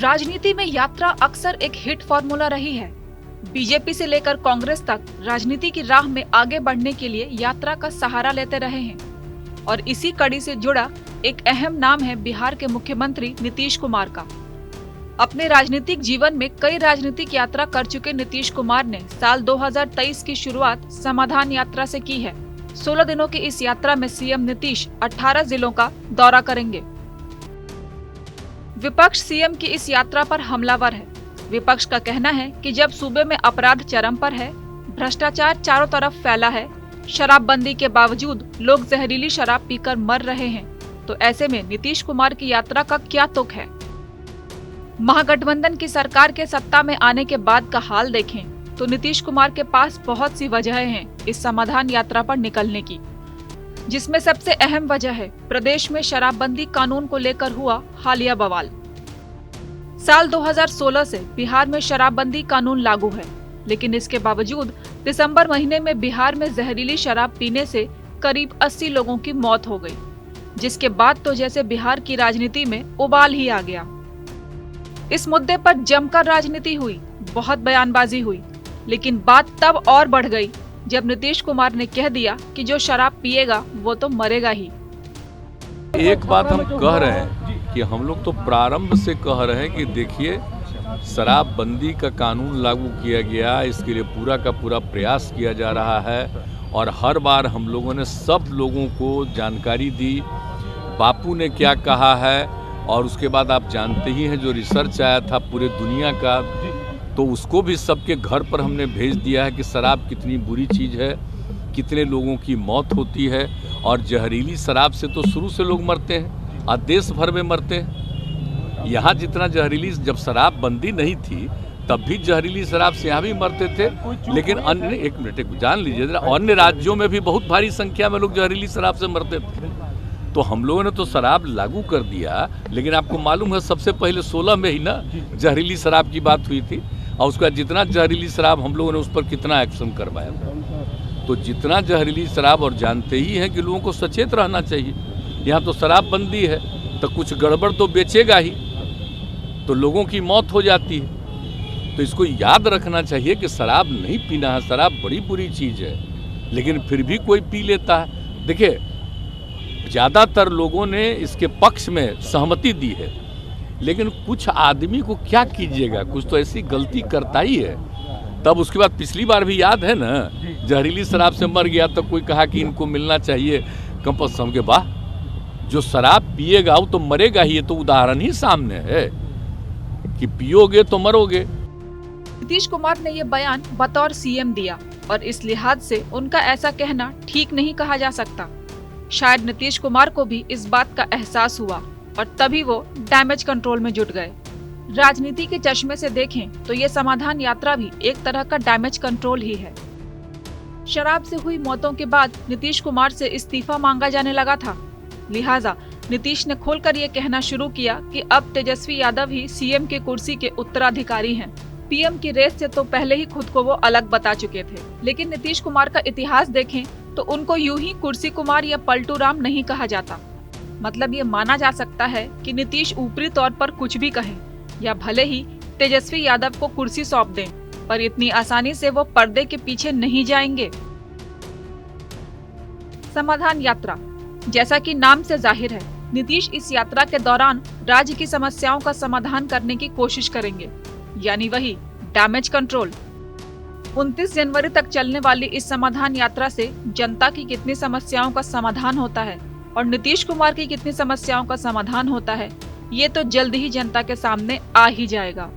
राजनीति में यात्रा अक्सर एक हिट फॉर्मूला रही है। बीजेपी से लेकर कांग्रेस तक राजनीति की राह में आगे बढ़ने के लिए यात्रा का सहारा लेते रहे हैं और इसी कड़ी से जुड़ा एक अहम नाम है बिहार के मुख्यमंत्री नीतीश कुमार का। अपने राजनीतिक जीवन में कई राजनीतिक यात्रा कर चुके नीतीश कुमार ने साल 2023 की शुरुआत समाधान यात्रा से की है। 16 दिनों की इस यात्रा में सीएम नीतीश 18 जिलों का दौरा करेंगे। विपक्ष सीएम की इस यात्रा पर हमलावर है। विपक्ष का कहना है कि जब सूबे में अपराध चरम पर है, भ्रष्टाचार चारों तरफ फैला है, शराबबंदी के बावजूद लोग जहरीली शराब पीकर मर रहे हैं, तो ऐसे में नीतीश कुमार की यात्रा का क्या तुक है। महागठबंधन की सरकार के सत्ता में आने के बाद का हाल देखें तो नीतीश कुमार के पास बहुत सी वजहें हैं इस समाधान यात्रा पर निकलने की, जिसमें सबसे अहम वजह है प्रदेश में शराबबंदी कानून को लेकर हुआ हालिया बवाल। साल 2016 से बिहार में शराबबंदी कानून लागू है, लेकिन इसके बावजूद दिसंबर महीने में बिहार में जहरीली शराब पीने से करीब 80 लोगों की मौत हो गई, जिसके बाद तो जैसे बिहार की राजनीति में उबाल ही आ गया। इस मुद्दे पर जमकर राजनीति हुई, बहुत बयानबाजी हुई, लेकिन बात तब और बढ़ गई जब नीतीश कुमार ने कह दिया कि जो शराब पिएगा वो तो मरेगा ही। एक बात हम कह रहे हैं कि हम लोग तो प्रारंभ से कह रहे हैं कि देखिए, शराबबंदी का कानून लागू किया गया, इसके लिए पूरा का पूरा प्रयास किया जा रहा है और हर बार हम लोगों ने सब लोगों को जानकारी दी, बापू ने क्या कहा है, और उसके बाद आप जानते ही हैं जो रिसर्च आया था पूरे दुनिया का, तो उसको भी सबके घर पर हमने भेज दिया है कि शराब कितनी बुरी चीज़ है, कितने लोगों की मौत होती है और जहरीली शराब से तो शुरू से लोग मरते हैं और देश भर में मरते हैं। यहाँ जितना जहरीली, जब शराब बंदी नहीं थी तब भी जहरीली शराब से यहाँ भी मरते थे, लेकिन अन्य, एक मिनट जान लीजिए, अन्य राज्यों में भी बहुत भारी संख्या में लोग जहरीली शराब से मरते थे। तो हम लोगों ने तो शराब लागू कर दिया, लेकिन आपको मालूम है सबसे पहले 16 में ही ना जहरीली शराब की बात हुई थी और उसका जितना जहरीली शराब हम लोगों ने उस पर कितना एक्शन करवाया। तो जितना जहरीली शराब, और जानते ही हैं कि लोगों को सचेत रहना चाहिए, यहाँ तो शराबबंदी है तो कुछ गड़बड़ तो बेचेगा ही, तो लोगों की मौत हो जाती है। तो इसको याद रखना चाहिए कि शराब नहीं पीना है, शराब बड़ी बुरी चीज़ है, लेकिन फिर भी कोई पी लेता है। देखिए, ज़्यादातर लोगों ने इसके पक्ष में सहमति दी है, लेकिन कुछ आदमी को क्या कीजिएगा, कुछ तो ऐसी गलती करता ही है। तब उसके बाद पिछली बार भी याद है ना, जहरीली शराब से मर गया तो कोई कहा कि इनको मिलना चाहिए कंपल्सन के। वाह, जो शराब पिएगा वो तो मरेगा ही, ये तो उदाहरण ही सामने है कि पियोगे तो मरोगे। नीतीश कुमार ने ये बयान बतौर सीएम दिया और इस लिहाज से उनका ऐसा कहना ठीक नहीं कहा जा सकता। शायद नीतीश कुमार को भी इस बात का एहसास हुआ और तभी वो डैमेज कंट्रोल में जुट गए। राजनीति के चश्मे से देखें तो ये समाधान यात्रा भी एक तरह का डैमेज कंट्रोल ही है। शराब से हुई मौतों के बाद नीतीश कुमार से इस्तीफा मांगा जाने लगा था, लिहाजा नीतीश ने खोलकर ये कहना शुरू किया कि अब तेजस्वी यादव ही सीएम के कुर्सी के उत्तराधिकारी हैं। पीएम की रेस से तो पहले ही खुद को वो अलग बता चुके थे, लेकिन नीतीश कुमार का इतिहास देखें तो उनको यूं ही कुर्सी कुमार या पलटू राम नहीं कहा जाता। मतलब ये माना जा सकता है कि नीतीश ऊपरी तौर पर कुछ भी कहें या भले ही तेजस्वी यादव को कुर्सी सौंप दें, पर इतनी आसानी से वो पर्दे के पीछे नहीं जाएंगे। समाधान यात्रा, जैसा कि नाम से जाहिर है, नीतीश इस यात्रा के दौरान राज्य की समस्याओं का समाधान करने की कोशिश करेंगे, यानी वही डैमेज कंट्रोल। 29 जनवरी तक चलने वाली इस समाधान यात्रा से जनता की कितनी समस्याओं का समाधान होता है और नीतीश कुमार की कितनी समस्याओं का समाधान होता है, ये तो जल्द ही जनता के सामने आ ही जाएगा।